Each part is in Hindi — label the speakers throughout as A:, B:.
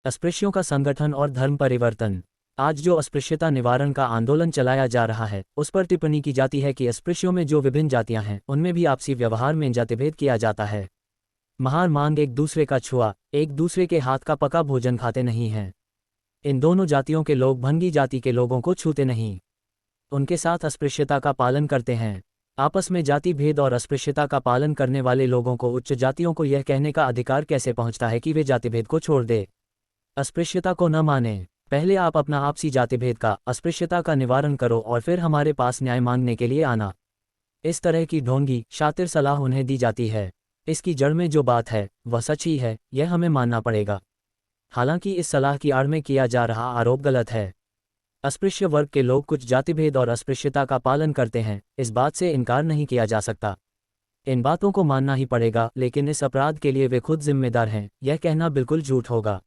A: अस्पृश्यों का संगठन और धर्म परिवर्तन। आज जो अस्पृश्यता निवारण का आंदोलन चलाया जा रहा है, उस पर टिप्पणी की जाती है कि अस्पृश्यों में जो विभिन्न जातियां हैं, उनमें भी आपसी व्यवहार में जातिभेद किया जाता है। महार मांग एक दूसरे का छुआ, एक दूसरे के हाथ का पका भोजन खाते नहीं हैं। इन दोनों जातियों के लोग भंगी जाति के लोगों को छूते नहीं, उनके साथ अस्पृश्यता का पालन करते हैं। आपस में जाति भेद और अस्पृश्यता का पालन करने वाले लोगों को उच्च जातियों को यह कहने का अधिकार कैसे पहुंचता है कि वे जातिभेद को छोड़ दे, अस्पृश्यता को न माने। पहले आप अपना आपसी जातिभेद का, अस्पृश्यता का निवारण करो और फिर हमारे पास न्याय मांगने के लिए आना। इस तरह की ढोंगी शातिर सलाह उन्हें दी जाती है। इसकी जड़ में जो बात है वह सच ही है, यह हमें मानना पड़ेगा। हालांकि इस सलाह की आड़ में किया जा रहा आरोप गलत है। अस्पृश्य वर्ग के लोग कुछ जातिभेद और अस्पृश्यता का पालन करते हैं, इस बात से इनकार नहीं किया जा सकता। इन बातों को मानना ही पड़ेगा, लेकिन इस अपराध के लिए वे खुद जिम्मेदार हैं, यह कहना बिल्कुल झूठ होगा।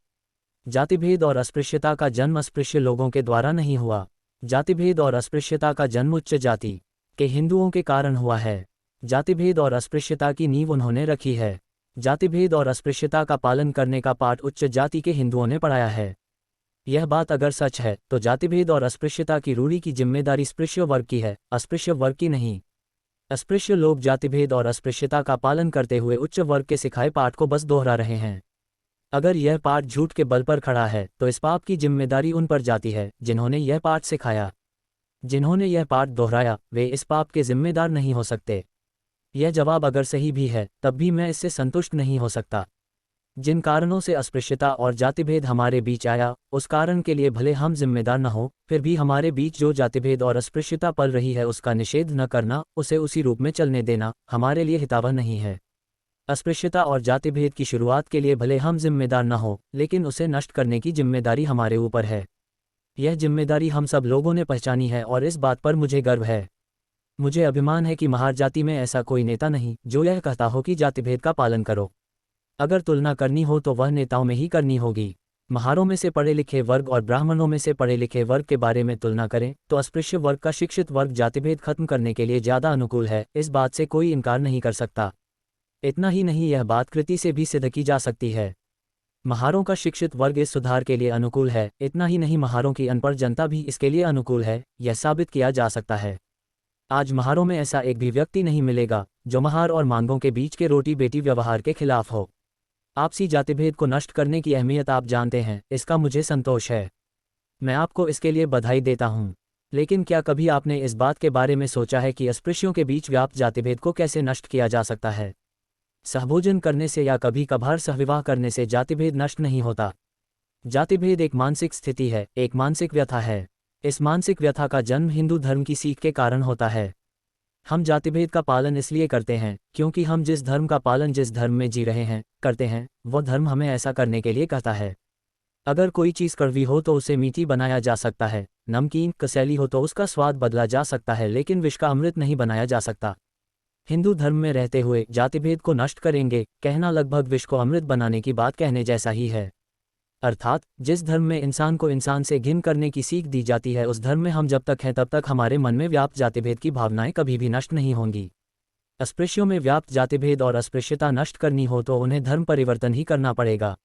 A: जातिभेद और अस्पृश्यता का जन्म अस्पृश्य लोगों के द्वारा नहीं हुआ। जातिभेद और अस्पृश्यता का जन्म उच्च जाति के हिंदुओं के कारण हुआ है। जातिभेद और अस्पृश्यता की नींव उन्होंने रखी है। जातिभेद और अस्पृश्यता का पालन करने का पाठ उच्च जाति के हिंदुओं ने पढ़ाया है। यह बात अगर सच है तो जातिभेद और अस्पृश्यता की रूढ़ी की जिम्मेदारी स्पृश्य वर्ग की है, अस्पृश्य वर्ग की नहीं। अस्पृश्य लोग जातिभेद और अस्पृश्यता का पालन करते हुए उच्च वर्ग के सिखाए पाठ को बस दोहरा रहे हैं। अगर यह पाठ झूठ के बल पर खड़ा है तो इस पाप की जिम्मेदारी उन पर जाती है जिन्होंने यह पाठ सिखाया। जिन्होंने यह पाठ दोहराया वे इस पाप के जिम्मेदार नहीं हो सकते। यह जवाब अगर सही भी है तब भी मैं इससे संतुष्ट नहीं हो सकता। जिन कारणों से अस्पृश्यता और जातिभेद हमारे बीच आया, उस कारण के लिए भले हम जिम्मेदार न हो, फिर भी हमारे बीच जो जातिभेद और अस्पृश्यता पल रही है उसका निषेध न करना, उसे उसी रूप में चलने देना हमारे लिए हितावह नहीं है। अस्पृश्यता और जातिभेद की शुरुआत के लिए भले हम जिम्मेदार न हो, लेकिन उसे नष्ट करने की जिम्मेदारी हमारे ऊपर है। यह जिम्मेदारी हम सब लोगों ने पहचानी है और इस बात पर मुझे गर्व है। मुझे अभिमान है कि महार जाति में ऐसा कोई नेता नहीं जो यह कहता हो कि जातिभेद का पालन करो। अगर तुलना करनी हो तो वह नेताओं में ही करनी होगी। महारों में से पढ़े लिखे वर्ग और ब्राह्मणों में से पढ़े लिखे वर्ग के बारे में तुलना करें तो अस्पृश्य वर्ग का शिक्षित वर्ग जातिभेद खत्म करने के लिए ज़्यादा अनुकूल है, इस बात से कोई इनकार नहीं कर सकता। इतना ही नहीं, यह बात कृति से भी सिद्ध की जा सकती है। महारों का शिक्षित वर्ग इस सुधार के लिए अनुकूल है। इतना ही नहीं, महारों की अनपढ़ जनता भी इसके लिए अनुकूल है, यह साबित किया जा सकता है। आज महारों में ऐसा एक भी व्यक्ति नहीं मिलेगा जो महार और मांगों के बीच के रोटी बेटी व्यवहार के खिलाफ हो। आपसी जातिभेद को नष्ट करने की अहमियत आप जानते हैं, इसका मुझे संतोष है। मैं आपको इसके लिए बधाई देता हूँ। लेकिन क्या कभी आपने इस बात के बारे में सोचा है कि अस्पृश्यों के बीच व्याप्त जातिभेद को कैसे नष्ट किया जा सकता है? सहभोजन करने से या कभी कभार सहविवाह करने से जातिभेद नष्ट नहीं होता। जातिभेद एक मानसिक स्थिति है, एक मानसिक व्यथा है। इस मानसिक व्यथा का जन्म हिंदू धर्म की सीख के कारण होता है। हम जातिभेद का पालन इसलिए करते हैं क्योंकि हम जिस धर्म का पालन जिस धर्म में जी रहे हैं, करते हैं, वह धर्म हमें ऐसा करने के लिए कहता है। अगर कोई चीज़ कड़वी हो तो उसे मीठी बनाया जा सकता है, नमकीन कसैली हो तो उसका स्वाद बदला जा सकता है, लेकिन विष का अमृत नहीं बनाया जा सकता। हिंदू धर्म में रहते हुए जातिभेद को नष्ट करेंगे कहना लगभग विष को अमृत बनाने की बात कहने जैसा ही है। अर्थात जिस धर्म में इंसान को इंसान से घिन करने की सीख दी जाती है, उस धर्म में हम जब तक हैं तब तक हमारे मन में व्याप्त जातिभेद की भावनाएं कभी भी नष्ट नहीं होंगी। अस्पृश्यों में व्याप्त जातिभेद और अस्पृश्यता नष्ट करनी हो तो उन्हें धर्म परिवर्तन ही करना पड़ेगा।